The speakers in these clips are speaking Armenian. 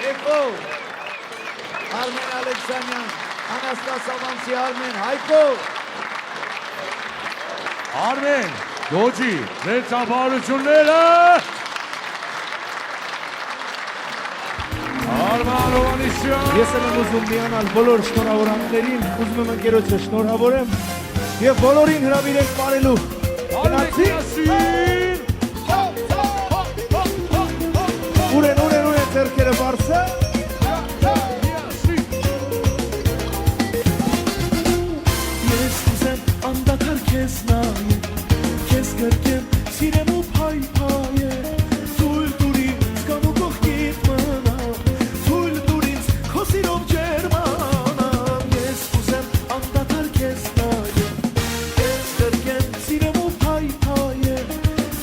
Էկո, Արմեն Ալեքսանյան, Անաստաս Ավանցի Արմեն, Հայկո։ Արմեն, Գոջի, ձեր ծափահարությունները։ Արման Հովանեսյան։ Ես եմ ուզում միանալ բոլոր շնորհավորանքներին, ուզում եմ ընկերոջը շնորհավորեմ և բոլորին հրավիրենք բարելու։ Գնացի։ Ուրեն ձեռքերը բարձր։ Ես ուզեմ անդադար քեզ նայել, քեզ գրկեմ, սիրեմ ու փայփայել, թույլ տուր ինձ կամ ու կողքիդ մնամ, թույլ տուր ինձ քո սիրով ջերմանամ, ես ուզեմ անդադար քեզ նայել, քեզ գրկեմ, սիրեմ ու փայփայել,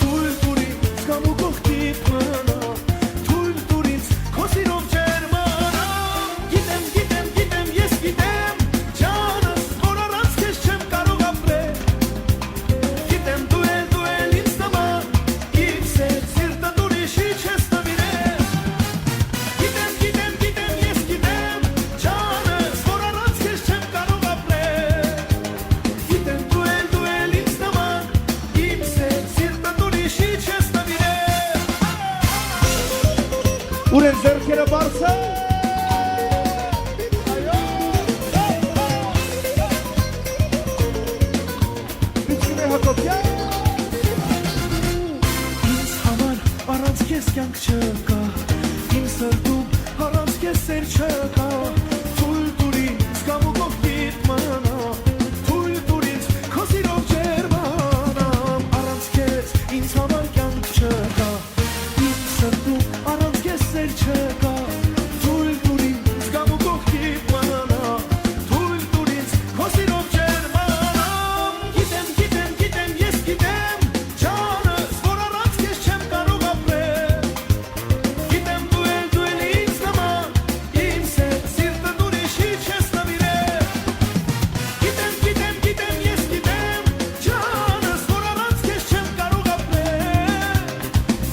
թույլ տուր ինձ կամ ու կողքիդ մնամ, Ուրեն ձեռքերը բարձր։ Վիճին է Հակոբյան։ Ինձ համար առանց քեզ կյանք չկա, իմ սրտում առանց քեզ սեր չկա, թույլ տուր ինձ կամ ու կողքիդ մնամ, թույլ տուր ինձ քո սիրով ջերմանամ, առանց քեզ ինձ համար կյանք չկա, իմ սրտում առանց քեզ սեր չկա, թույլ տուր ինձ կամ ու կողքիդ մնամ, թույլ տուր ինձ քո սիրով ջերմանամ, գիտեմ, ես գիտեմ, ջանս, որ առանց քեզ չեմ կարող ապրել, գիտեմ դու էլ ինձ նման, իմ սիրտը ուրիշի չես նվիրել, գիտեմ, ես գիտեմ, ջանս, որ առանց քեզ չեմ կարող ապրել,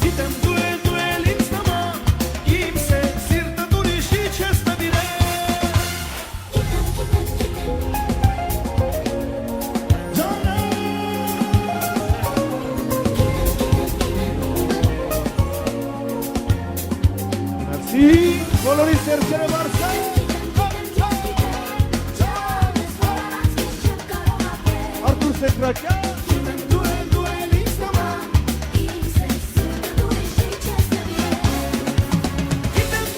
գիտեմ դու էլ ինձ նման, իմ սիրտը ուրիշի չես նվիրել։ Գնացի, բոլորի ձեռքերը բարձր։ Արտուր Սետրակյան։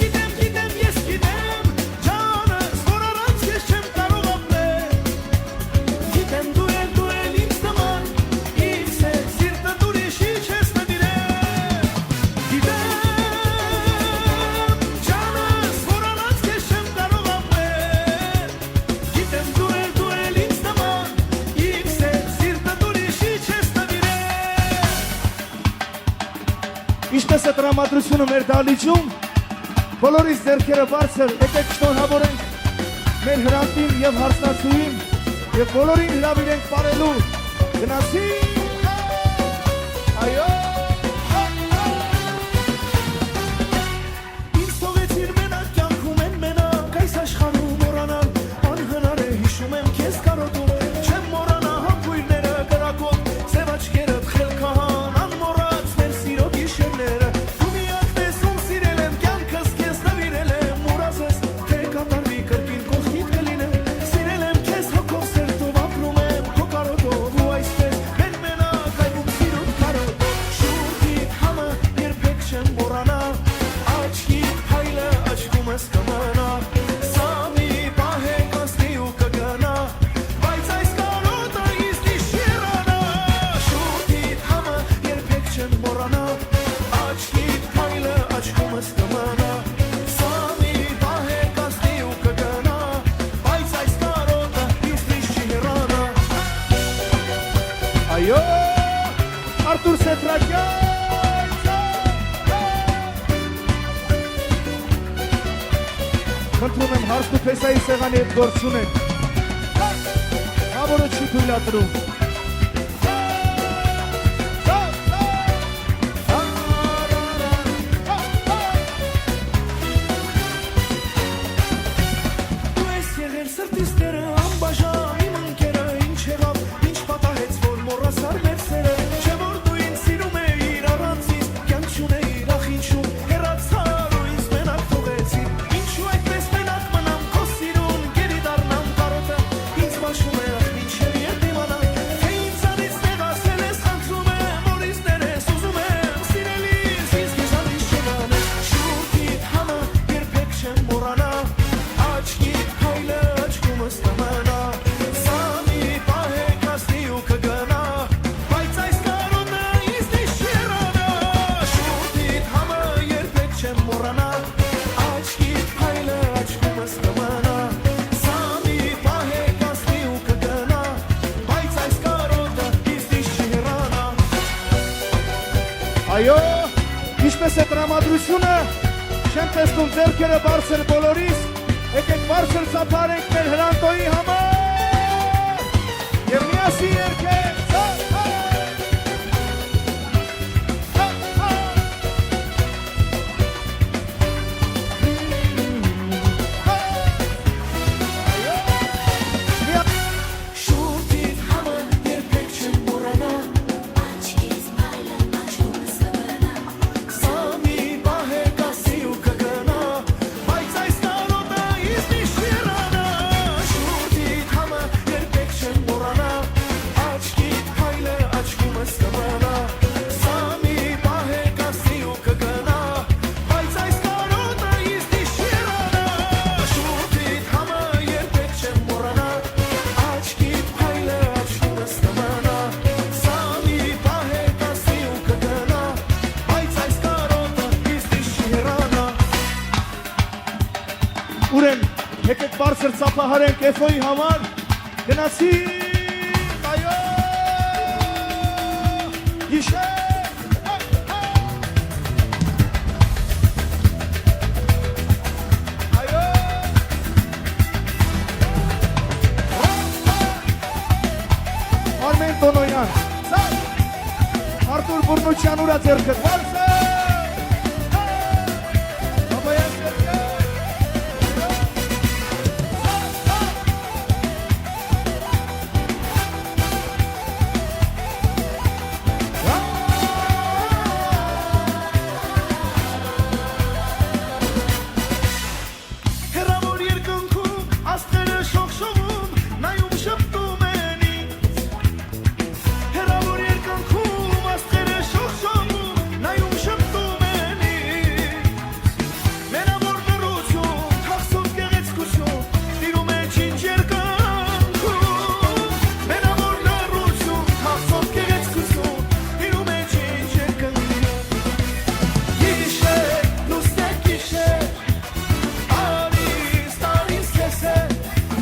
Գիտեմ, ես գիտեմ, ջանս, որ առանց քեզ չեմ կարող ապրել, գիտեմ դու էլ ինձ նման, իմ սիրտը ուրիշի չես նվիրել, գիտեմ, ջանս, որ առանց քեզ չեմ կարող ապրել, գիտեմ դու էլ ինձ նման, իմ սիրտը ուրիշի չես նվիրել։ Ինչպես է տրամադրությունը մեր դահլիճում, բոլորիս ձեռքերը բարձր, եկեք շնորհավորենք մեր հրանտին և հարսնացուին և բոլորին հրավիրենք բարելու։ Գնացի, այո։ Ինձ թողեցիր մենակ կյանքում են մենակ, այս աշխարհում մոռանալ անհնար է, հիշում եմ քեզ կարոտում, չեմ մոռանա համբույրները կրակոտ, սև աչքերդ խելքահան, անմոռաց մեր սիրո գիշերները, դու միակ ես ում սիրել եմ, կյանքս քեզ նվիրել եմ, մոռացես, թե կատարվի կրկին կողքիդ կլինեմ, սիրել եմ քեզ հոգով սերտով ապրում եմ, քո կարոտով ու այսպես մենակ այվում սիրուն կարոտով, շուրթիդ համը երբեք չեմ մոռանա, աչքիդ փայլը աչքումս կմնա, սա մի պահ է կասնի ու կգնա, բայց այս կարոտը ինձ դիշիրանա, շուրթիդ համը երբեք չեմ մոռանա, աչքիդ փայլը աչքումս կմնա, սա մի պահ է կասնի ու կգնա, բայց այս կարոտը ինձ դիշիրանա։ Այո, Արտուր Սետրակյան։ Խնդրում եմ հարսն ու փեսայի սեղանի հետ գործ ունեն։ Նա որը չի թույլատրում։ մորանա աչքի հայլը աչքումս կմնա սամի պահե կասնի ու կգնա բայց այս կարոտը իզնի շերանա շուրդիտ համը երբեք չեմ մորանա աչքի հայլը աչքումս կմնա սամի պահե կասնի ու կգնա բայց այս կարոտը իզնի շերանա Այո, ինչպես է տրամադրությունը, չեմ տեսնում ձեռքերը բարձր բոլորիս, եկեք բարձր ծափարենք մեր Հրանտոյի համար և միասին երգենք Շուրդիտ համը երբեք չեմ մորանա Սամի պահե կասի ու կգնա բայց այս կարոտը իզնի շերանա Շուրդիտ համը երբեք չեմ մորանա աչքի հայլը աչքումս կմնա Սամի պահե կասի ու կգնա բայց այս կարոտը իզնի շերանա Շուրդիտ համը երբեք չեմ մորանա աչքի հայլը աչքումս կմնա Սամի պահե կասի ու կգնա բայց այս կարոտը իզնի շերանա Ուրեն, եկեք բարձր ծափահարենք Էֆոյի համար, գնացինք, այո, հիշենք, այո, Արմեն Տոնոյան, Արտուր Բուրնուչյան ուրա ձերքըտ, բարձր, Աբայան ձերքըտ, Հեռավոր երկնքում աստղերը շողշողում նայում շփտում են ինձ Հեռավոր երկնքում աստղերը շողշողում նայում շփտում են ինձ Մենավոր լռություն թախսով գեղեցկություն տիրում է չինչ երկնքում Մենավոր լռություն թախսով գեղեցկություն տիրում է չինչ երկնքում Գիշեր, լուսնեք գիշեր Արիս, տարիս քեզ է,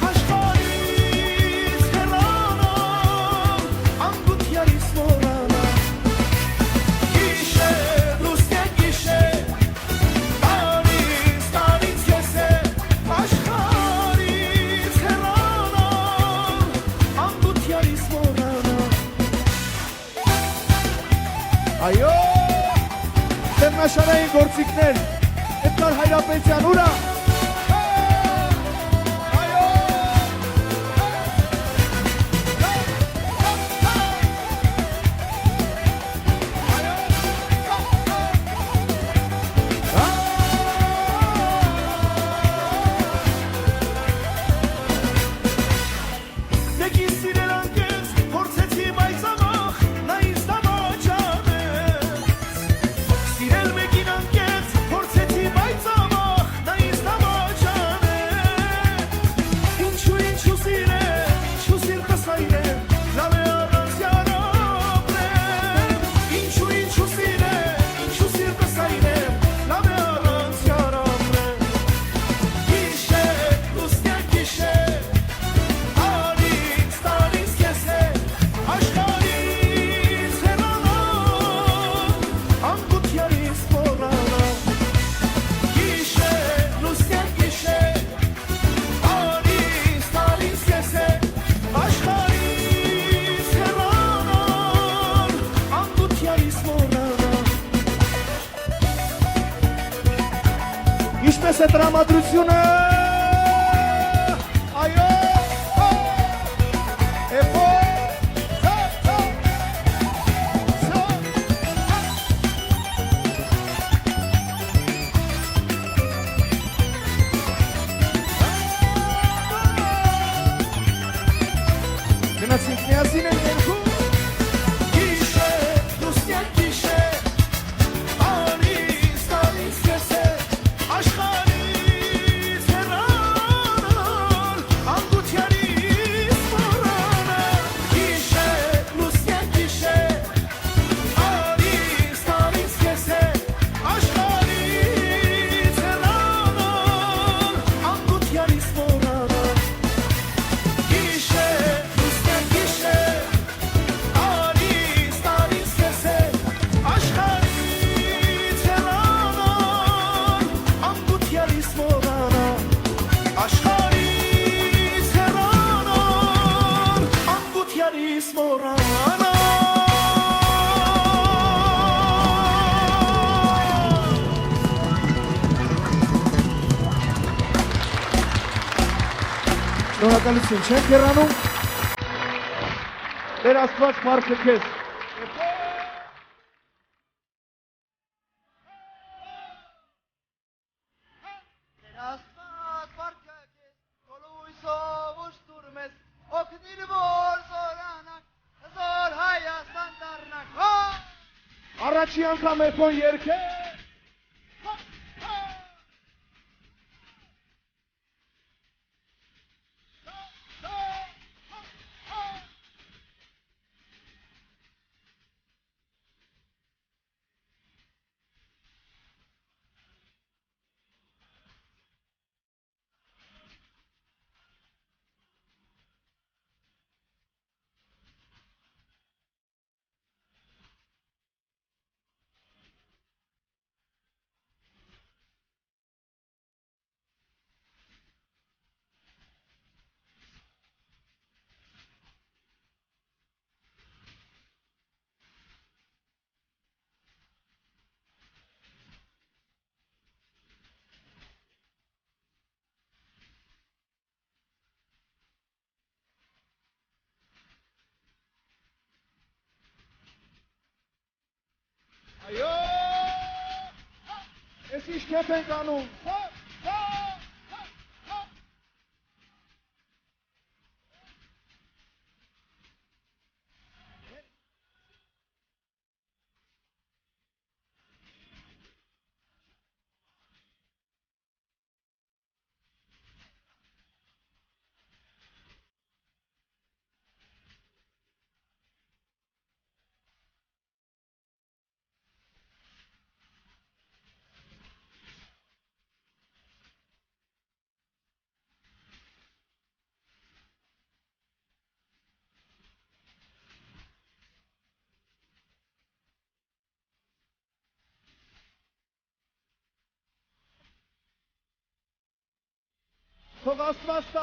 աշխարհից հեռանամ, անգութ յարիս մորանամ Գիշեր, լուսնեք գիշեր, տարիս քեզ է, աշխարհից հեռանամ, անգութ յարիս մորանամ Այո, տերնաշարային գործիքներ, Էդգար Հայրապետյան ուրա, այո, Մեկի սիրել անկեց, փորձեցի բայց ամախ, նա ինձ դավաճանեց Սիրել մեկին անկեց, փորձեցի բայց ամախ, նա ինձ դավաճանեց Ինչու սիրել, ինչու սիրտս այրել, լավ է առանց յարապրել Ինչու սիրել, ինչու սիրտս այրել, լավ է առանց յարապրել Գիշեր, լուսնյակ գիշեր Տարիս քեզ է, աշխարհից հեռանամ, անգութ յարիս մորանամ Գիշեր, լուսնյակ գիշեր, տարիս քեզ է, աշխարհից հեռանամ, անգութ յարիս մորանամ ինչպես է տրամադրությունը, այո, Էֆոյ, Գնացինք միասին են երկու Գիշեր, լուսնյակ գիշեր, տարիս քեզ է, աշխարհից յալիս մորանա աշխարհից հեռանալ անգութ յալիս մորանա Շնորհակալություն չենք հեռանում Տեր Աստված փառքը քեզ Աստված վարկը քեզ Կոլույսով ուշտուրմես Օգնիր որ զորանանք Զոր Հայաստան դառնանք Առաջի անգամ էփոն երկե Այո Ես ինչ կեփ ենք անում Թող Աստված տա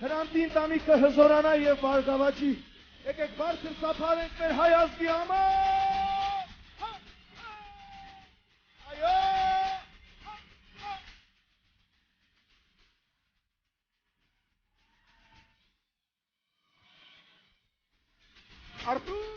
հրանտի ընտանիքը հզորանա եւ բարգավաճի եկեք բարձր սափարենք մեր հայ ազգի համար այո Արտուր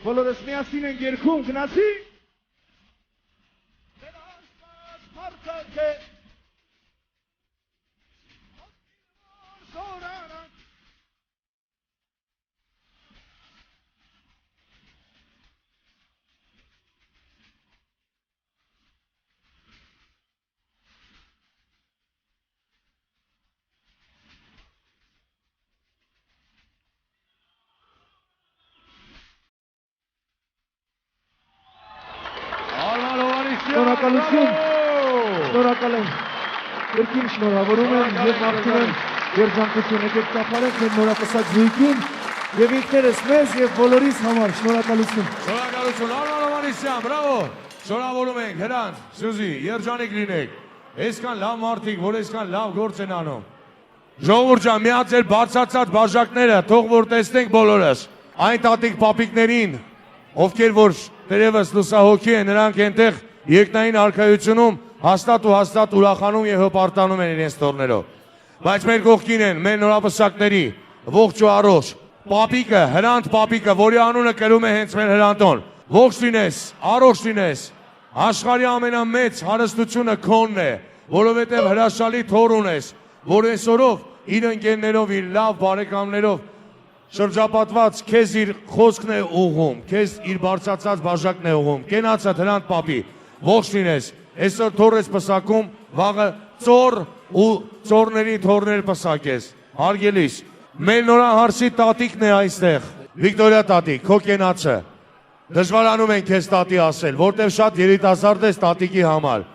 Բոլորս միասին են երգում, գնացի։ Տեր Աստված փառքը քեզ։ Զորանանք Շնորհակալություն, շնորհակալ եմ, երկին շնորհավորում եմ և մաղթում եմ երջանկություն եկեք ծափարենք մեր նորապսակ զույգին և ինքներս մեզ և բոլորիս համար, շնորհակալություն։ Շնորհակալություն, Արման Հովհաննիսյան, բրավո։ Շնորհավորում ենք, Հրանտ, Սյուզի, երջանիկ լինեք։ Այսքան լավ մարդիկ, որ այսքան լավ գործ են անում։ Ժողովուրդ ջան, մի հատ ձեր բարձրացած բաժակները, թող որ տեսնենք բոլորս։ Այն տատիկ պապիկներին, ովքեր որ դերևս լուսահոգի են, նրանք այնտեղ երկնային արքայությունում հաստատ ուրախանում եւ հպարտանում են իրենց տորներով։ բայց մեր կողքին են մեր նորապսակների ողջ ու առողջ պապիկը, Հրանտ պապիկը, որի անունը կրում է հենց մեր Հրանտոն։ Ողջ լինես, առողջ լինես, աշխարհի ամենամեծ հարստությունը քոնն է, որովհետև հրաշալի թոռ ունես, որ այսօրով իր ընկերներով, իր լավ բարեկամներով շրջապատված քեզ իր խոսքն է ուղղում, քեզ իր բարձրացած բաժակն է ուղղում։ Կենացած Հրանտ պապի, ողջ լինես, այսօր թոռ ես պսակում, վաղը ծոր ու ծորների թոռներ պսակես։ Հարգելիս, մեր նորահարսի տատիկն է այստեղ, Վիկտորիա տատիկ, քո կենացը։ Դժվարանում են քեզ տատի ասել, որտեվ շատ երիտասարդ ես տատիկի համար,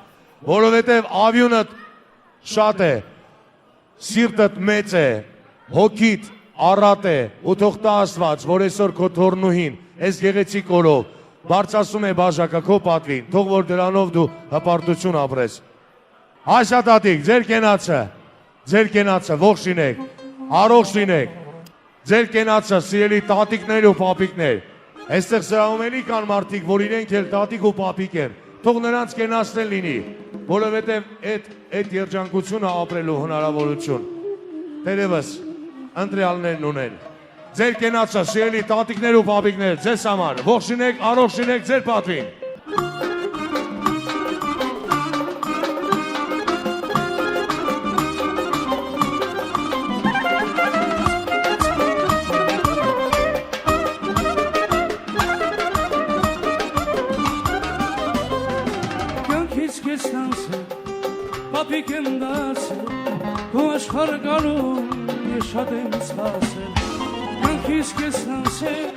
որովհետև ավյունդ շատ է, սիրտդ մեծ է, հոգիդ առատ է, ու թող տա Աստված, որ այսօր քո թոռնուհին, այս գեղեցիկ օրով, բարձրացում է բաժակը քո պատվին, թող որ դրանով դու հպարտություն ապրես։ Այսա տատիկ, ձեր կենացը, ողջ լինեք, առողջ լինեք, ձեր կենացը, սիրելի տատիկներ ու պապիկներ, այստեղ սրահում էլի կան մարդիկ, որ իրենք էլ տատիկ ու պապիկ են, թող նրանց կենացն լինի, որովհետև այդ երջանկությունը ապրելու հնարավորություն տերևս ընտրյալներն ունեն։ Ձեր կենացը, սիրելի տատիկներ ու պապիկներ, ձեզ համար, ողջ լինեք, առողջ լինեք ձեր պատվին։ Պապիկ եմ դարձել, քո աշխարհ գալուն ես շատ եմ սպասել, կյանքիս քեզ անցել,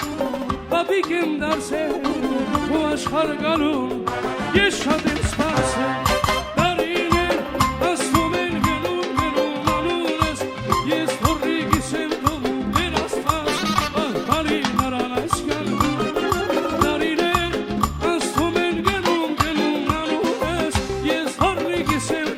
պապիկ եմ դարձել, քո աշխարհ գալուն ես շատ եմ սպասել, տարիներ ասում են գնում անունս, ես հորիգիս եմ թողում մեր Աստված, ահ նրան այսքան, տարիներ ասում են գնում անունս, ես հորիգիս եմ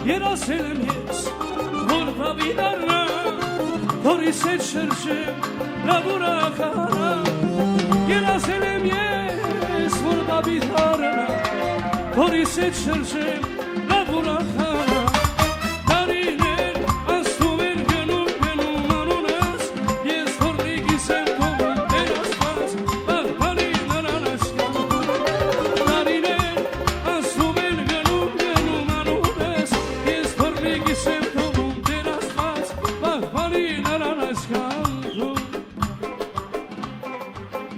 Երասել եմ ես, որ պապի դառնա, հորիս հետ շրջեմ, լավ ուրախանա։ Երասել եմ ես, որ պապի դառնա, հորիս հետ շրջեմ, լավ ուրախանա։ Տարիներ ասում են գնում անունս, ես հորիգիս եմ թողում մեր Աստված, ահ նրան այսքան։ Տարիներ ասում են գնում անունս,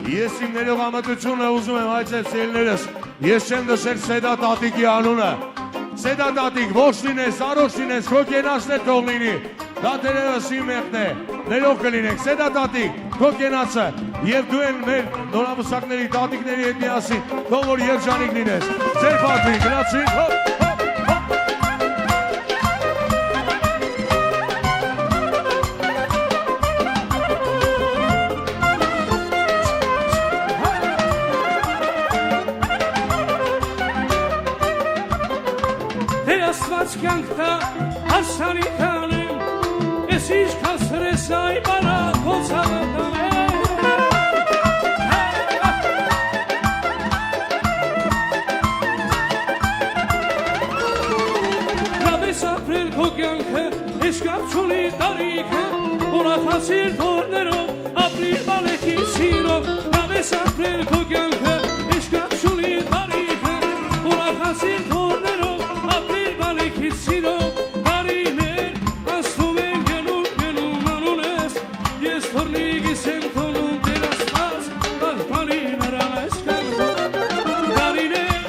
Ես իմ ներողամտությունը ուզում եմ հայցել սիրելիներս, ես չեմ նշել Սեդա տատիկի անունը, Սեդա տատիկ, ողջ լինես, առողջ լինես, քո կենացն է թող լինի, դա դերևս իմ մեղքն է, ներող կլինեք, Սեդա տատիկ, քո կենացը, եւ դու են մեր նորամսակների տատիկների հետ միասին, թող որ երջանիկ լինես, ձեր պատվին, գնացին, հոպ։ Աստված կյանք տա հարսանի կանեմ, ես իշք հասրես այ բարա կոցավը տանեմ։ Լավ ես ապրել քո կյանքը, ես կապչունի տարիքը, ուրախացիր թորներով, ապրիր բալեքի սիրով, լավ ես ապրել քո կյանքը, ես կապչունի տարիքը, ուրախացիր թորներով, Sino, Mariner, assumen genu anunez, yes fornigi sentonum de las paz, Mariner alaskan. Mariner,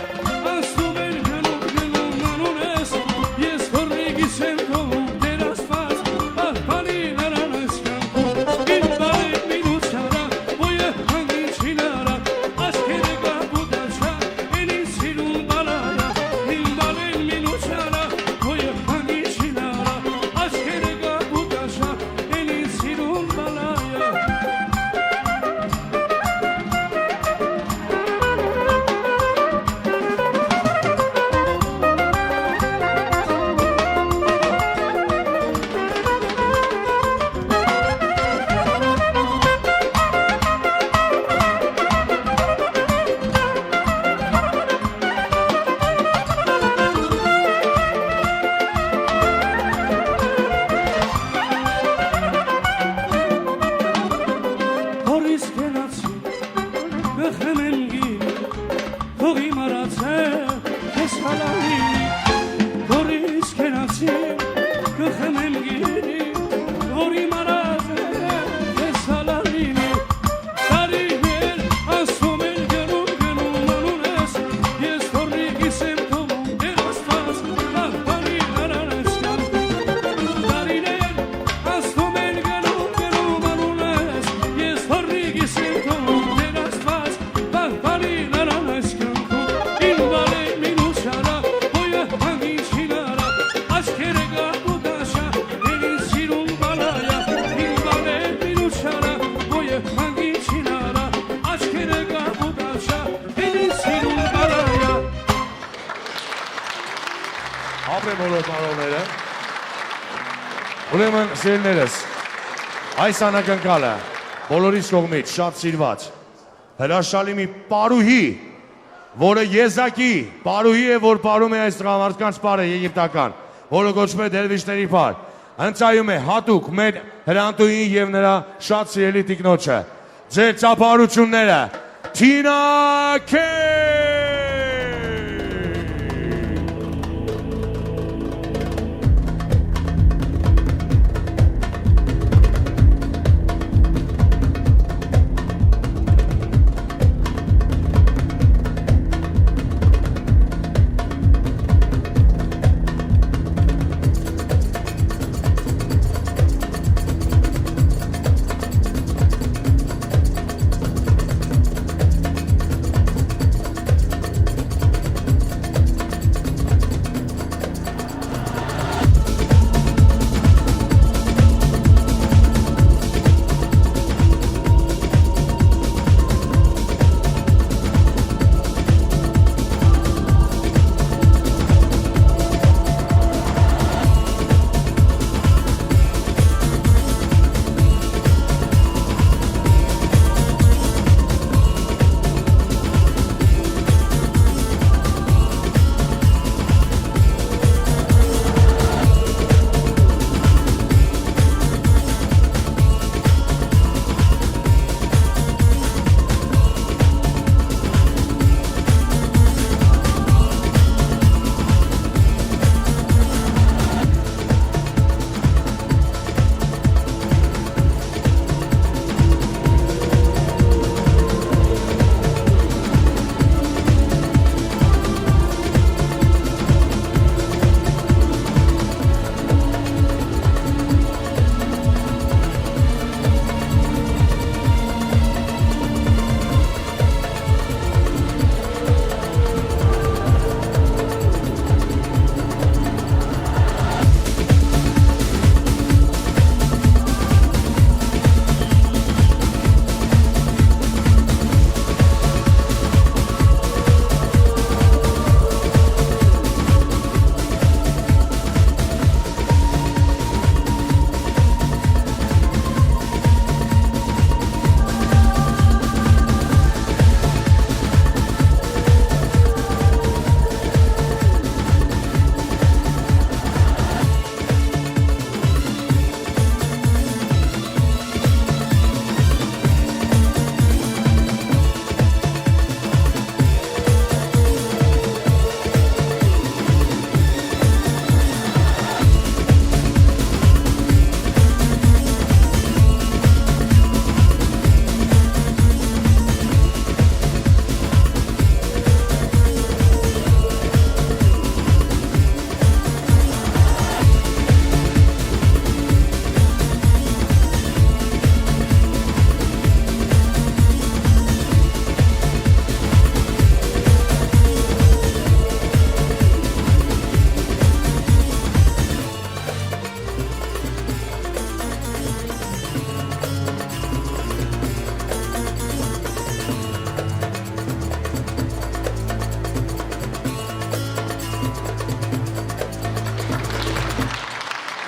assumen genu anunez, yes fornigi sentonum de las paz, Mariner alaskan. In bare minutsara, voy a hangin թողի մարացե ես հալալի որից կենացին կխմեմ գիրի որի մարացե ես հալալինի տարիներ ասում են գնում անուն ես ես թորնի գիսեմ թողում դեր աստված բաղբանի նարանեսկան տարիներ ասում են գնում անուն ես ես թորնի գիսեմ թողում դեր աստված բաղբանի նարանեսկան ինվալե մինուշարա հոյը հանգին չինարա աչքերը գապու դաշա ենին սիրուն բալայա ինվալե մինուշարա հոյը հանգին չինարա աչքերը գապու դաշա ենին սիրուն բալայա Ապրեմ բոլոր պարողները։ Ուրեմն սիրելիներս, այս անակնկալը բոլորիս կողմից շատ սիրված հրաշալի մի պարուհի, որը եզակի պարուհի է, որ պարում է այս տղամարդկանց պարը եգիպտական, որը կոչվում է դերվիշների պար, հնչայում է հատուկ մեր հրանտուին եւ նրա շատ սիրելի տիկնոջը։ Ձեր ծափարությունները Թինա Քեյ։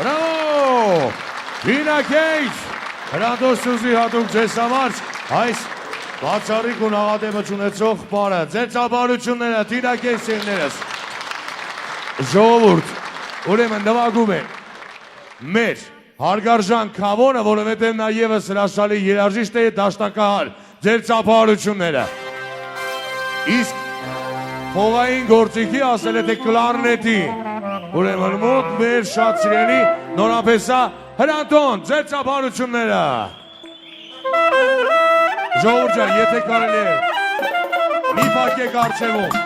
Բրավո! Թինա Քեյ, հրանդոս Սյուզի հատուկ ձեզ համար այս բացառիկ ու նաղատեմը չունեցող պարը, ձեր ծափարությունները, Թինա Քեյ սիրներս, ժողովուրդ, ուրեմն նվագում են մեր հարգարժան Քավոնը, որովհետև նա ևս հրաշալի երաժիշտ է, դաշնակահար, ձեր ծափարությունները։ Իսկ Փողային գործիքի, ասել է թե կլարնետի։ Ուրեմն մոտ մեր շատ սիրելի նորապեսա Հրանտոն, ձեր ծափարությունները։ Ժողովուրդ ջան, եթե կարելի է, մի փակեք առջևում։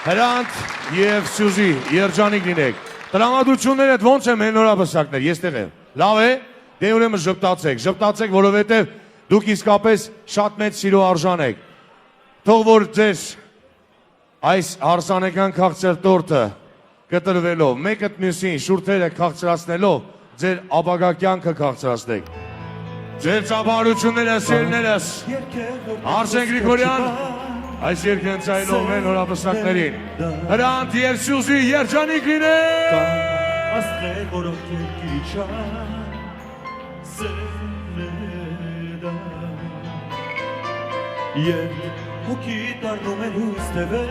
Հրանտ և Սյուզի, երջանիկ լինեք։ Տրամադրություններ էդ ոնց եմ հենորաբսակներ, ես տեղ եմ։ Լավ է, դե ուրեմն ժպտացեք, որովհետև դուք իսկապես շատ մեծ սիրո արժան եք։ Թող որ ձեր այս հարսանեկան քաղցր տորտը կտրվելով, մեկըտ մյուսին շուրթերը քաղցրացնելով, ձեր ապագա կյանքը քաղցրացնեք։ Ձեր ծափարությունները, սիրներս, Արսեն Գրիգորյան, այս երկեն ծայլով են հորապսակներին, Հրանտ և Սյուզի երջանիկ լինեք։ Աստղեր, որոնք երկիրի չան, սերնեդա, և հոգի տարնում են հույս թևեր,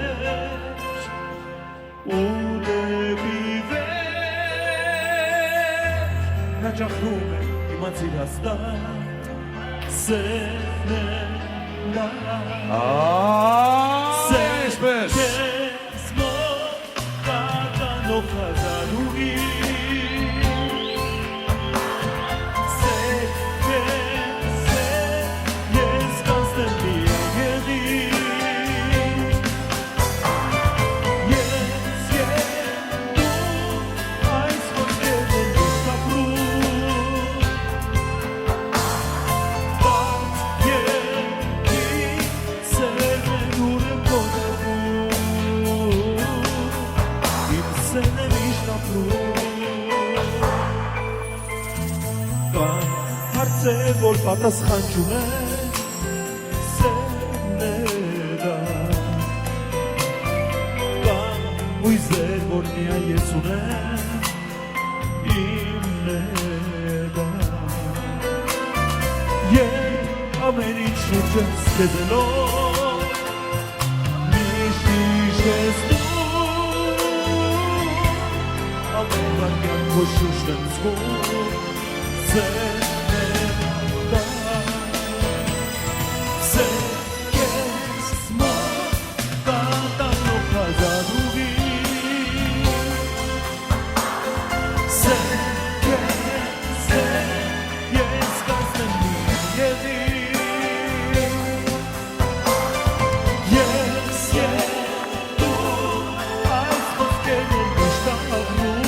ու դեպի վեր, նա ճախնում է իմացիր հաստատ, սերնեդա, Այսպես Քեզ մոտ կականով հազարուհի Ես կանցնեմ մի անգելի Սեր որ պատասխան չունեն սերներա Կան հույզեր որ միայն ես ունեմ իմներա Երբ ամեն ինչ շուրջս կեզելով Միշտ ես դու Ամեն վարկյան քո շուրջն եմ զգում Սերներա Սեր կես մոտ կատանով հազարուղի Սեր կես ես կասնեմ մի եդի Ես դու այս խոսքեր են միշտ աղնում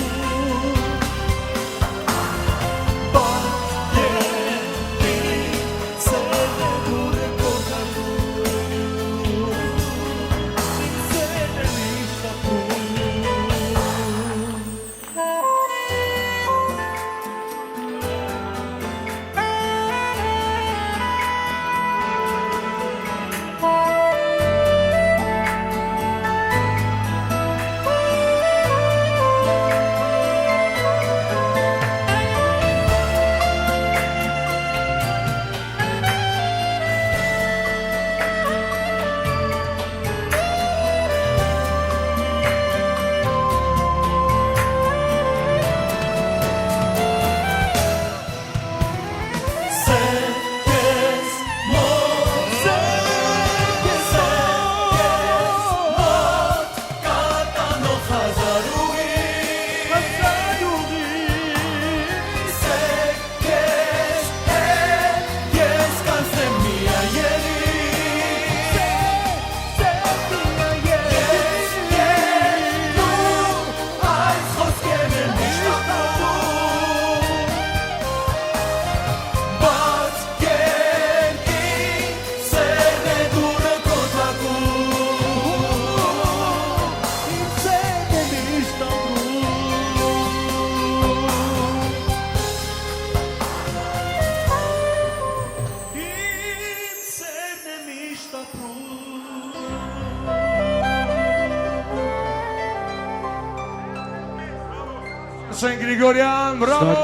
Սեն Գրիգորյան, բրավո!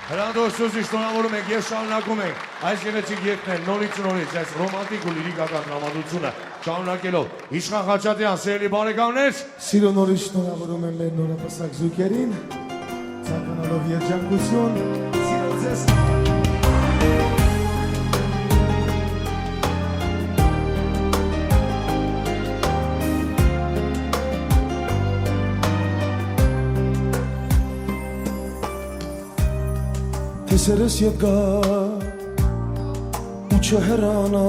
Հրանտով Սյուզի շնորհավորում ենք, ես շարունակում ենք այս գեղեցիկ երգն նորից ու նորից, այս ռոմանտիկ ու լիրիկական տրամադրությունը շարունակելով Իշխան Խաչատրյան, սիրելի բարեկամներ, Սիրո նորից շնորհավորում եմ մեր նորապսակ զույգերին, ցանկանալով երջանկություն, սիրո ձեզ։ Տեսերս եկա ու չհեռանա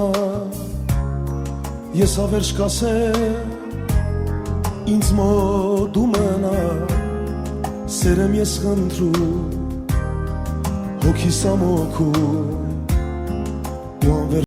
Ես ավերջ կասեմ ինձ մոտ ու մնա Սերեմ ես խնդրում հոգիս ամոքում ու անվեր